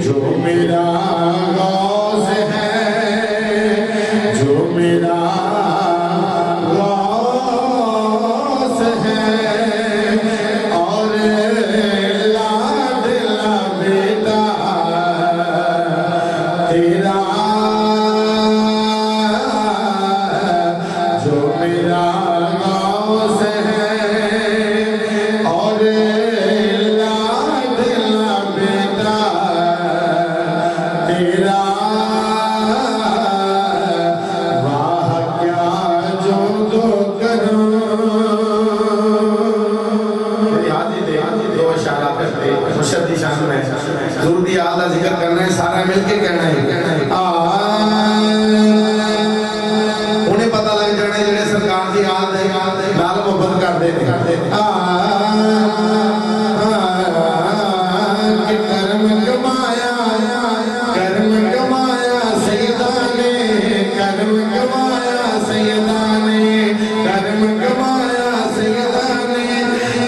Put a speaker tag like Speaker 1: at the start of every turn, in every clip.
Speaker 1: जो मेरा तेरा वाह क्या जो तो करो। दो इशारा करते मुर्शिद दी शान में हुजूर दी याद का जिक्र करना है, सारा मिलके कहना है। उन्हें पता लग जाना है जेडे सरकार दी याद नाल मुहब्बत करते हैं। कर्म कमाया सैयदा ने, कर्म कमाया सैयदा ने, कर्म कमाया सैयदा ने,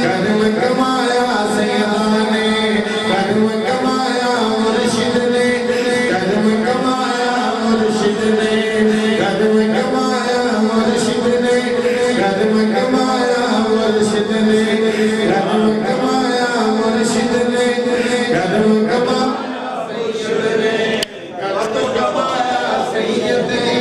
Speaker 1: कर्म कमाया सैयदा ने, कर्म कमाया मुर्शिद ने, कर्म कमाया मुर्शिद ने, कर्म कमाया मुर्शिद ने, कर्म कमाया मुर्शिद ने, कर्म कमाया मुर्शिद ने, कर्म कमाया सैयद ने।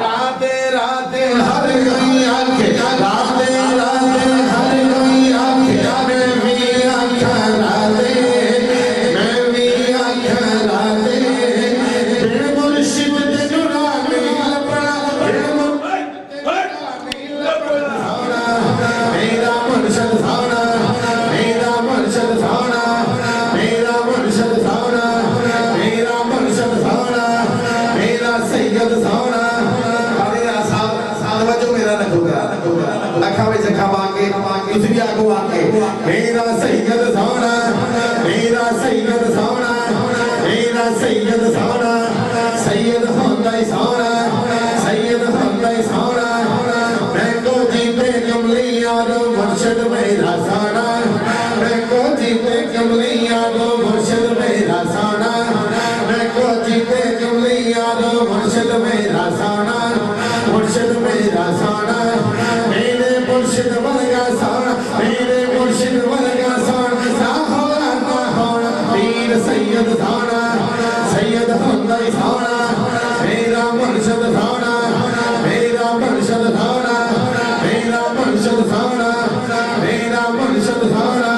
Speaker 1: राधे राधे हर कोई आंखे, राधे राधे हर कोई आंखे, मैं भी आंखा राधे, मैं भी आंखा राधे। बिन मुर्शिद दे नूरानी लपड़ा, बिन मुर्शिद दे नूरानी लपड़ा, मेरा मुर्शिद सोना, मेरा मुर्शिद सोना, मेरा मुर्शिद सोना, मेरा मुर्शिद सोना, मेरा सैयद सोना। मेरा रखूगा अखा में जखा मांगे कुछ भी आगो आके, मेरा सैयद सोना, मेरा सैयद सोना, मेरा सैयद सोना, सैयद होंदा ही सोना, सैयद होंदा ही सोना। मैं को जीते कमली यादो मुर्शिद मेरा सोना, मैं को जीते कमली यादो मुर्शिद मेरा सोना, मैं को जीते कमली यादो मुर्शिद मेरा सोना, मुर्शिद मेरा सोना, मेरे मुर्शिद वर्गा सोना, मेरे मुर्शिद वर्गा सोना। साहोरा ना होना पीर सैयद सोना, सैयद होंदा ही सोना, मेरा मुर्शिद सोना, मेरा मुर्शिद सोना, मेरा मुर्शिद सोना, मेरा मुर्शिद सोना।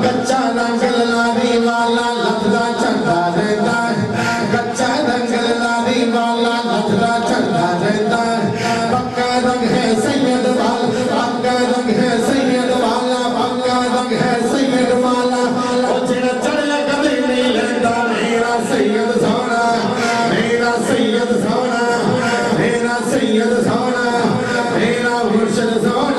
Speaker 1: कच्चा दंगल लादी वाला लथदा चढ़ता रहता है, कच्चा दंगल लादी वाला लथदा चढ़ता रहता है। पक्का रंग है सैयद वाला, पक्का रंग है सैयद वाला, पक्का रंग है सैयद वाला। ओ जेड़ा चढ़िया कदे नहीं लेंदा, मेरा सैयद सोना, मेरा सैयद सोना, मेरा सैयद सोना, मेरा मुर्शिद सोना।